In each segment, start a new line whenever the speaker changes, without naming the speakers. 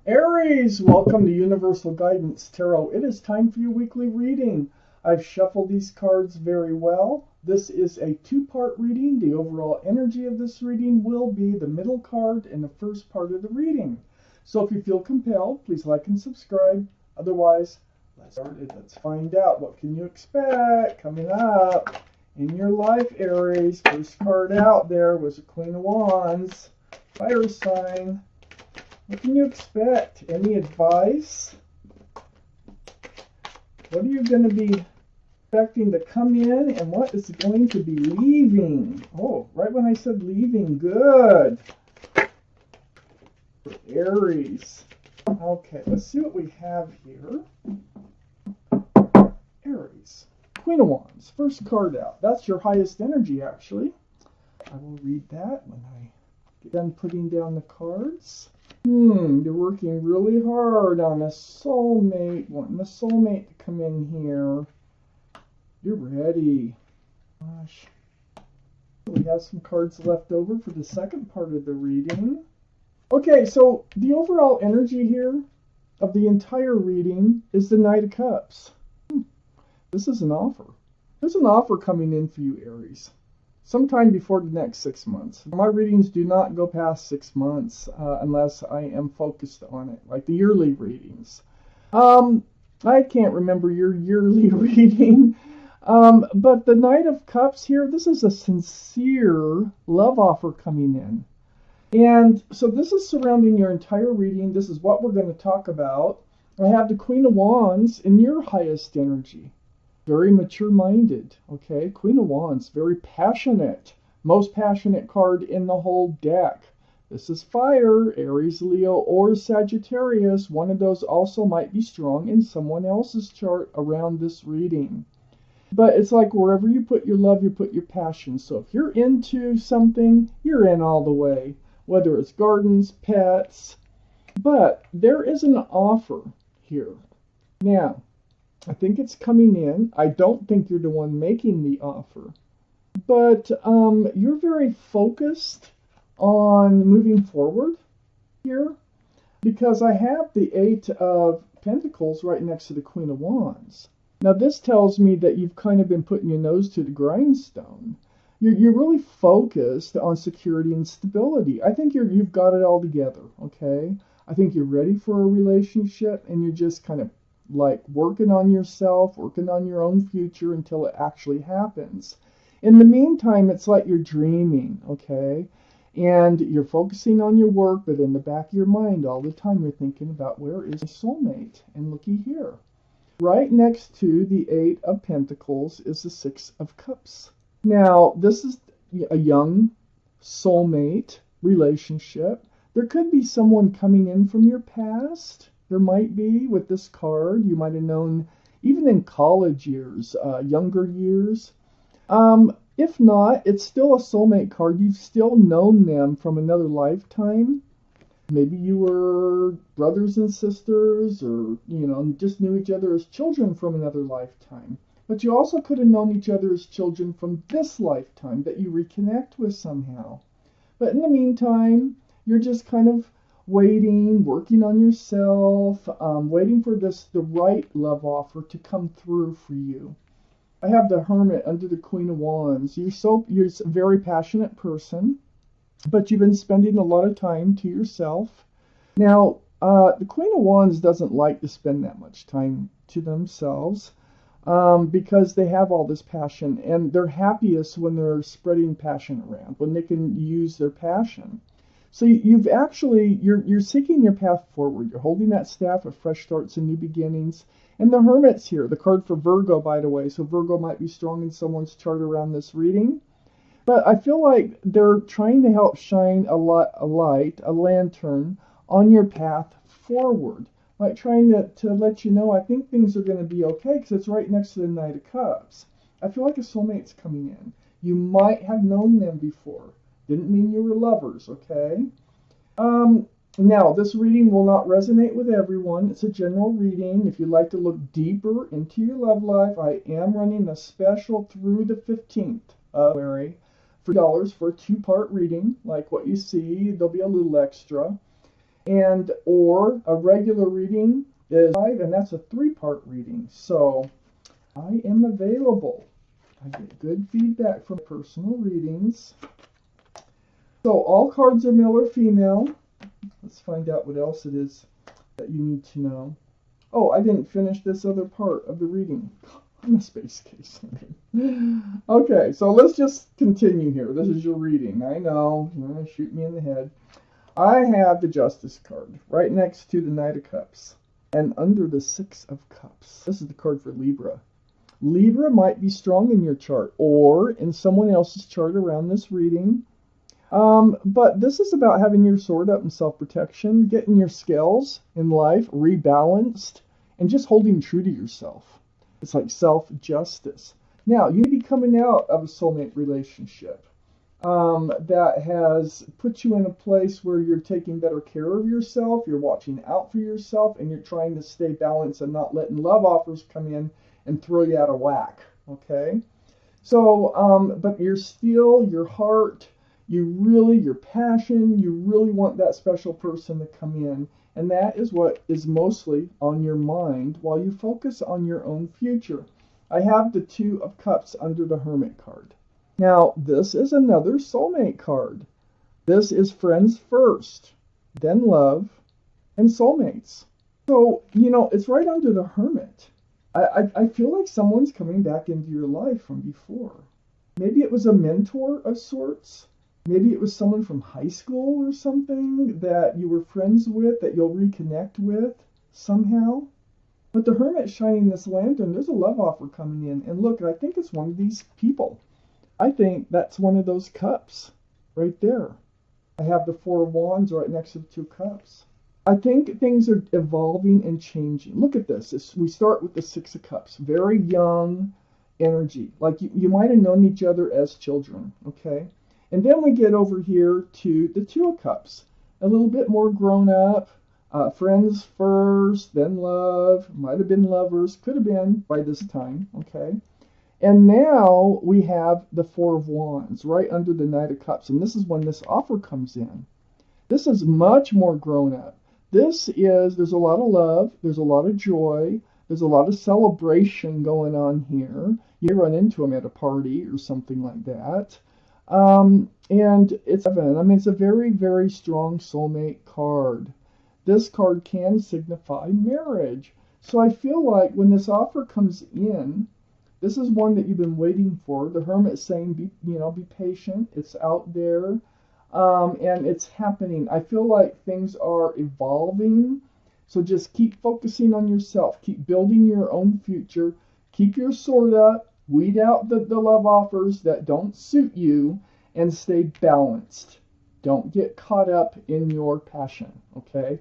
Aries, welcome to Universal Guidance Tarot. It is time for your weekly reading. I've shuffled these cards very well. This is a two-part reading. The overall energy of this reading will be the middle card and the first part of the reading. So if you feel compelled, please like and subscribe. Otherwise, let's start it. Let's find out what can you expect coming up in your life, Aries. First card out there was a Queen of Wands, fire sign. What can you expect? Any advice? What are you going to be expecting to come in, and what is going to be leaving? Oh, right when I said leaving, good. For Aries. Okay, let's see what we have here. Aries. Queen of Wands, first card out. That's your highest energy, actually. I will read that when I get done putting down the cards. You're working really hard on a soulmate, wanting a soulmate to come in here. You're ready. Gosh. We have some cards left over for the second part of the reading. Okay, so the overall energy here of the entire reading is the Knight of Cups. This is an offer. There's an offer coming in for you, Aries. Sometime before the next 6 months. My readings do not go past 6 months unless I am focused on it, like the yearly readings. I can't remember your yearly reading, but the Knight of Cups here, this is a sincere love offer coming in. And so this is surrounding your entire reading. This is what we're going to talk about. I have the Queen of Wands in your highest energy. Very mature-minded, okay? Queen of Wands, very passionate. Most passionate card in the whole deck. This is fire, Aries, Leo, or Sagittarius. One of those also might be strong in someone else's chart around this reading. But it's like wherever you put your love, you put your passion. So if you're into something, you're in all the way. Whether it's gardens, pets. But there is an offer here. Now, I think it's coming in. I don't think you're the one making the offer. But you're very focused on moving forward here. Because I have the Eight of Pentacles right next to the Queen of Wands. Now this tells me that you've kind of been putting your nose to the grindstone. You're really focused on security and stability. I think you've got it all together, okay? I think you're ready for a relationship, and you're just kind of like working on yourself, working on your own future until it actually happens. In the meantime, it's like you're dreaming, okay? And you're focusing on your work, but in the back of your mind all the time you're thinking about, where is my soulmate? And looky here. Right next to the Eight of Pentacles is the Six of Cups. Now, this is a young soulmate relationship. There could be someone coming in from your past. There might be with this card. You might have known even in college years, younger years. If not, it's still a soulmate card. You've still known them from another lifetime. Maybe you were brothers and sisters, or, just knew each other as children from another lifetime. But you also could have known each other as children from this lifetime that you reconnect with somehow. But in the meantime, you're just kind of waiting, working on yourself, waiting for the right love offer to come through for you. I have the Hermit under the Queen of Wands. You're a very passionate person, but you've been spending a lot of time to yourself. Now, the Queen of Wands doesn't like to spend that much time to themselves because they have all this passion, and they're happiest when they're spreading passion around, when they can use their passion. So you're seeking your path forward. You're holding that staff of fresh starts and new beginnings. And the Hermit's here, the card for Virgo, by the way. So Virgo might be strong in someone's chart around this reading. But I feel like they're trying to help shine a light, a lantern, on your path forward. Like trying to let you know, I think things are going to be okay, because it's right next to the Knight of Cups. I feel like a soulmate's coming in. You might have known them before. Didn't mean you were lovers, okay? Now, this reading will not resonate with everyone. It's a general reading. If you'd like to look deeper into your love life, I am running a special through the 15th of February for $3 for a two-part reading. Like what you see, there'll be a little extra. And or a regular reading is 5, and that's a 3-part reading. So I am available. I get good feedback from personal readings. So all cards are male or female. Let's find out what else it is that you need to know. Oh, I didn't finish this other part of the reading. I'm a space case. Okay, so let's just continue here. This is your reading. I know, you're going to shoot me in the head. I have the Justice card right next to the Knight of Cups and under the 6 of Cups. This is the card for Libra. Libra might be strong in your chart or in someone else's chart around this reading. But this is about having your sword up in self-protection, getting your scales in life rebalanced, and just holding true to yourself. It's like self-justice. Now, you may be coming out of a soulmate relationship that has put you in a place where you're taking better care of yourself, you're watching out for yourself, and you're trying to stay balanced and not letting love offers come in and throw you out of whack, okay? So, but you're still, your heart, your passion, you really want that special person to come in. And that is what is mostly on your mind while you focus on your own future. I have the 2 of Cups under the Hermit card. Now, this is another soulmate card. This is friends first, then love, and soulmates. So, you know, it's right under the Hermit. I feel like someone's coming back into your life from before. Maybe it was a mentor of sorts. Maybe it was someone from high school or something that you were friends with that you'll reconnect with somehow. But the Hermit shining this lantern, there's a love offer coming in. And look, I think it's one of these people. I think that's one of those cups right there. I have the 4 of Wands right next to the 2 cups. I think things are evolving and changing. Look at this. We start with the 6 of Cups. Very young energy. Like you might have known each other as children, okay? And then we get over here to the 2 of Cups. A little bit more grown up. Friends first, then love. Might have been lovers. Could have been by this time, okay? And now we have the 4 of Wands right under the Knight of Cups. And this is when this offer comes in. This is much more grown up. There's a lot of love. There's a lot of joy. There's a lot of celebration going on here. You run into them at a party or something like that. And it's a very, very strong soulmate card. This card can signify marriage. So I feel like when this offer comes in, this is one that you've been waiting for. The Hermit is saying, be patient. It's out there, and it's happening. I feel like things are evolving. So just keep focusing on yourself. Keep building your own future. Keep your sword up. Weed out the love offers that don't suit you, and stay balanced. Don't get caught up in your passion, okay?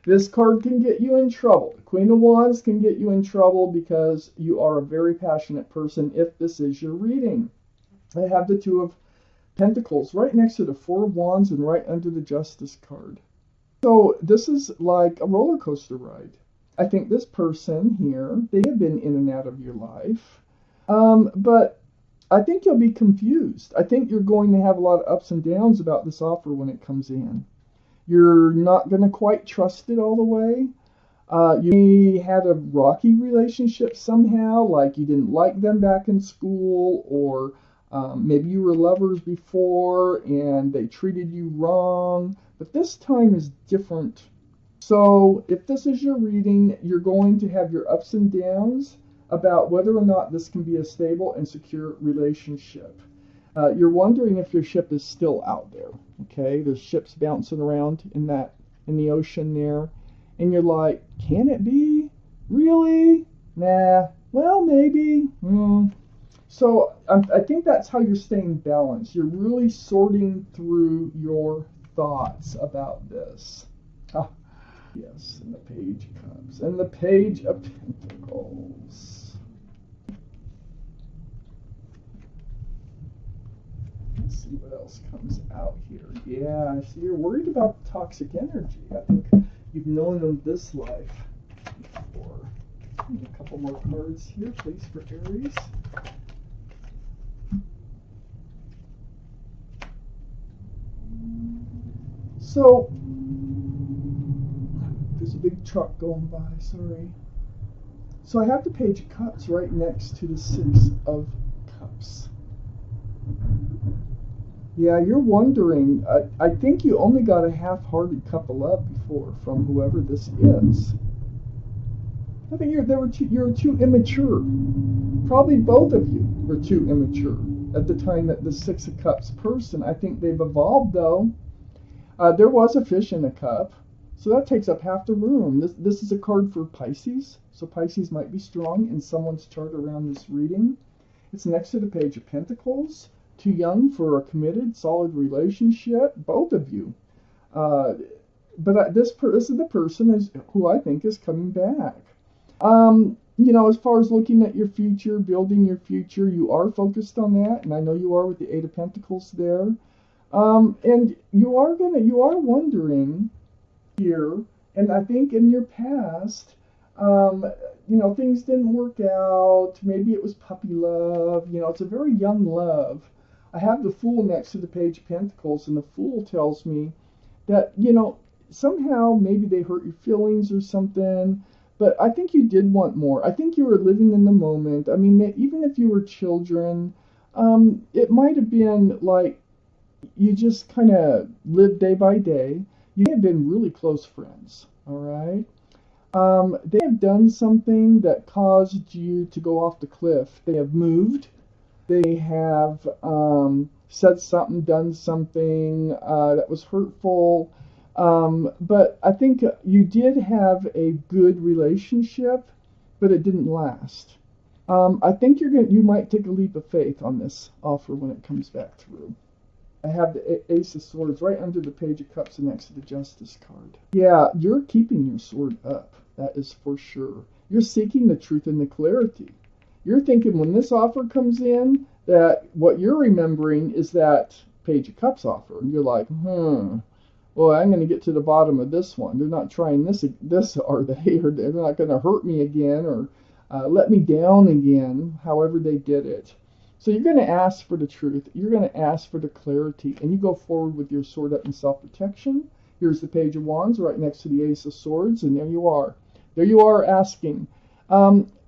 This card can get you in trouble. The Queen of Wands can get you in trouble because you are a very passionate person if this is your reading. I have the 2 of Pentacles right next to the 4 of Wands and right under the Justice card. So this is like a roller coaster ride. I think this person here, they have been in and out of your life. But I think you'll be confused. I think you're going to have a lot of ups and downs about this offer when it comes in. You're not going to quite trust it all the way. You had a rocky relationship somehow, like you didn't like them back in school, or maybe you were lovers before and they treated you wrong. But this time is different. So if this is your reading, you're going to have your ups and downs about whether or not this can be a stable and secure relationship. You're wondering if your ship is still out there. Okay, there's ships bouncing around in the ocean there, and you're like, can it be? Really? Nah. Well, maybe. So I think that's how you're staying balanced. You're really sorting through your thoughts about this. Ah, yes, and the Page of Cups and the Page of Pentacles. Let's see what else comes out here. Yeah, I see you're worried about toxic energy. I think you've known them this life before. A couple more cards here, please, for Aries. So, there's a big truck going by, sorry. So I have the Page of Cups right next to the Six of Cups. Yeah, you're wondering. I think you only got a half-hearted cup of love before from whoever this is. I think you're too immature. Probably both of you were too immature at the time that the Six of Cups person. I think they've evolved though. There was a fish in a cup, so that takes up half the room. This is a card for Pisces, so Pisces might be strong in someone's chart around this reading. It's next to the Page of Pentacles. Too young for a committed, solid relationship, both of you. But this is the person who I think is coming back. You know, as far as looking at your future, building your future, you are focused on that, and I know you are with the Eight of Pentacles there. And you are wondering here, and I think in your past, you know, things didn't work out. Maybe it was puppy love. You know, it's a very young love. I have the Fool next to the Page of Pentacles, and the Fool tells me that, you know, somehow maybe they hurt your feelings or something, but I think you did want more. I think you were living in the moment. I mean, even if you were children, it might have been like you just kind of lived day by day. You may have been really close friends, all right? They have done something that caused you to go off the cliff. They have moved. They have said something, done something that was hurtful. But I think you did have a good relationship, but it didn't last. I think you might take a leap of faith on this offer when it comes back through. I have the Ace of Swords right under the Page of Cups next to the Justice card. Yeah, you're keeping your sword up. That is for sure. You're seeking the truth and the clarity. You're thinking when this offer comes in that what you're remembering is that Page of Cups offer. And you're like, well, I'm going to get to the bottom of this one. They're not trying this are they? Or they're not going to hurt me again or let me down again, however they did it. So you're going to ask for the truth. You're going to ask for the clarity. And you go forward with your sword up in self-protection. Here's the Page of Wands right next to the Ace of Swords. And there you are. There you are asking.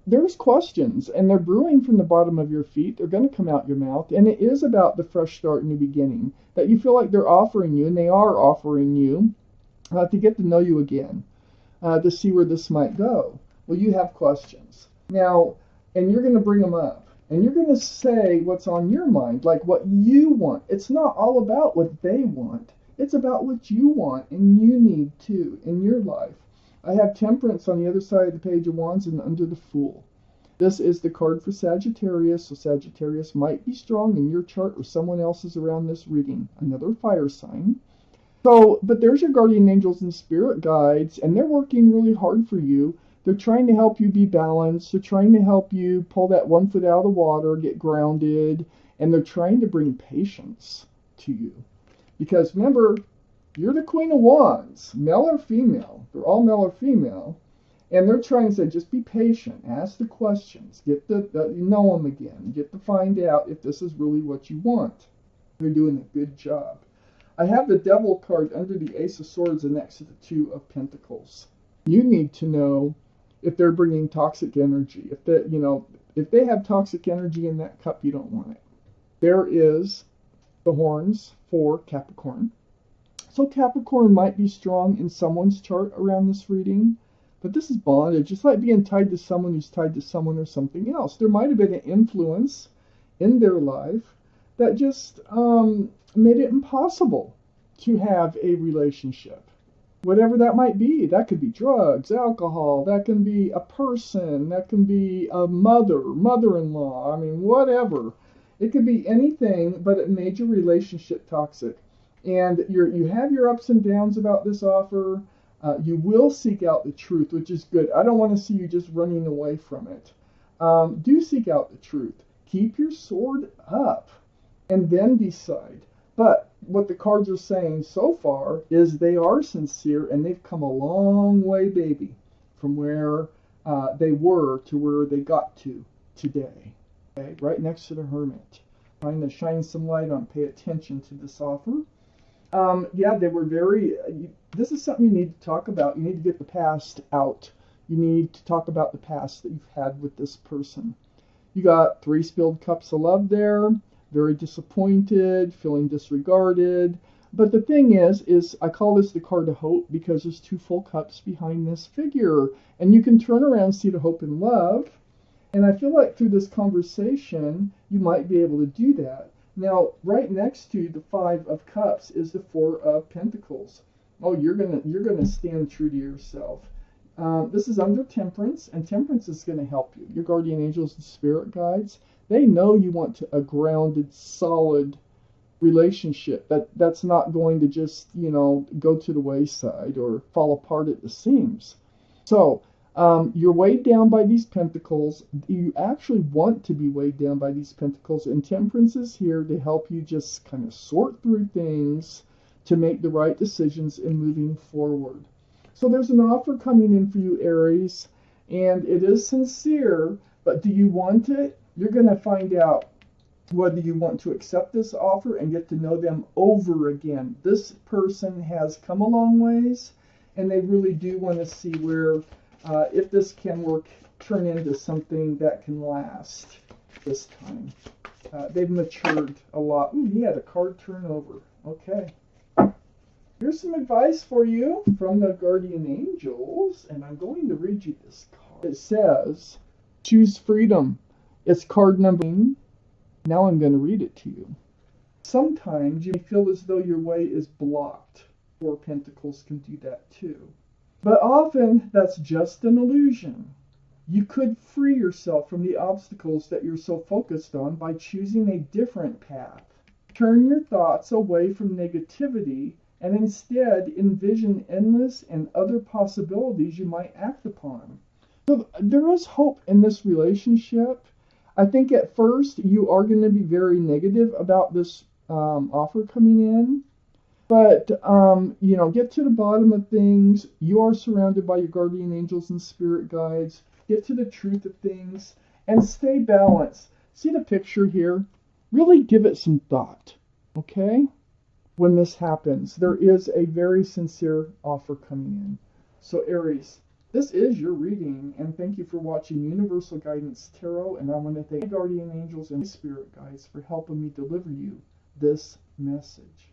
There's questions, and they're brewing from the bottom of your feet. They're going to come out your mouth, and it is about the fresh start, new beginning, that you feel like they're offering you, and they are offering you to get to know you again, to see where this might go. Well, you have questions. Now, and you're going to bring them up, and you're going to say what's on your mind, like what you want. It's not all about what they want. It's about what you want, and you need to in your life. I have Temperance on the other side of the Page of Wands and under the Fool. This is the card for Sagittarius, so Sagittarius might be strong in your chart or someone else's around this reading. Another fire sign. So, but there's your guardian angels and spirit guides, and they're working really hard for you. They're trying to help you be balanced. They're trying to help you pull that 1 foot out of the water, get grounded, and they're trying to bring patience to you. Because remember, you're the Queen of Wands, male or female. They're all male or female. And they're trying to say, just be patient. Ask the questions. Get you know them again. Get to find out if this is really what you want. They're doing a good job. I have the Devil card under the Ace of Swords and next to the Two of Pentacles. You need to know if they're bringing toxic energy. If they have toxic energy in that cup, you don't want it. There is the horns for Capricorn. So Capricorn might be strong in someone's chart around this reading, but this is bondage. It's like being tied to someone who's tied to someone or something else. There might have been an influence in their life that just made it impossible to have a relationship. Whatever that might be. That could be drugs, alcohol, that can be a person, that can be a mother-in-law, I mean, whatever. It could be anything, but it made your relationship toxic. And you have your ups and downs about this offer. You will seek out the truth, which is good. I don't want to see you just running away from it. Do seek out the truth. Keep your sword up and then decide. But what the cards are saying so far is they are sincere and they've come a long way, baby, from where they were to where they got to today. Okay? Right next to the Hermit. Trying to shine some light on, pay attention to this offer. Yeah, they were very. This is something you need to talk about. You need to get the past out. You need to talk about the past that you've had with this person. You got 3 spilled cups of love there, very disappointed, feeling disregarded. But the thing is I call this the card of hope because there's 2 full cups behind this figure. And you can turn around and see the hope and love. And I feel like through this conversation, you might be able to do that. Now, right next to the 5 of Cups is the 4 of Pentacles. Oh, you're gonna stand true to yourself. This is under Temperance, and Temperance is going to help you. Your guardian angels and spirit guides, they know you want a grounded, solid relationship that's not going to just, go to the wayside or fall apart at the seams. So, you're weighed down by these pentacles. You actually want to be weighed down by these pentacles, and Temperance is here to help you just kind of sort through things to make the right decisions in moving forward. So there's an offer coming in for you, Aries, and it is sincere, but do you want it? You're going to find out whether you want to accept this offer and get to know them over again. This person has come a long ways, and they really do want to see where, if this can turn into something that can last this time. They've matured a lot. Ooh, he had a card turnover. Okay. Here's some advice for you from the guardian angels, and I'm going to read you this card. It says, choose freedom. It's card number 9. Now I'm going to read it to you. Sometimes you may feel as though your way is blocked. 4 Pentacles can do that too. But often that's just an illusion. You could free yourself from the obstacles that you're so focused on by choosing a different path. Turn your thoughts away from negativity and instead envision endless and other possibilities you might act upon. So there is hope in this relationship. I think at first you are going to be very negative about this offer coming in. But, get to the bottom of things. You are surrounded by your guardian angels and spirit guides. Get to the truth of things and stay balanced. See the picture here? Really give it some thought, okay? When this happens, there is a very sincere offer coming in. So Aries, this is your reading, and thank you for watching Universal Guidance Tarot, and I want to thank my guardian angels and spirit guides for helping me deliver you this message.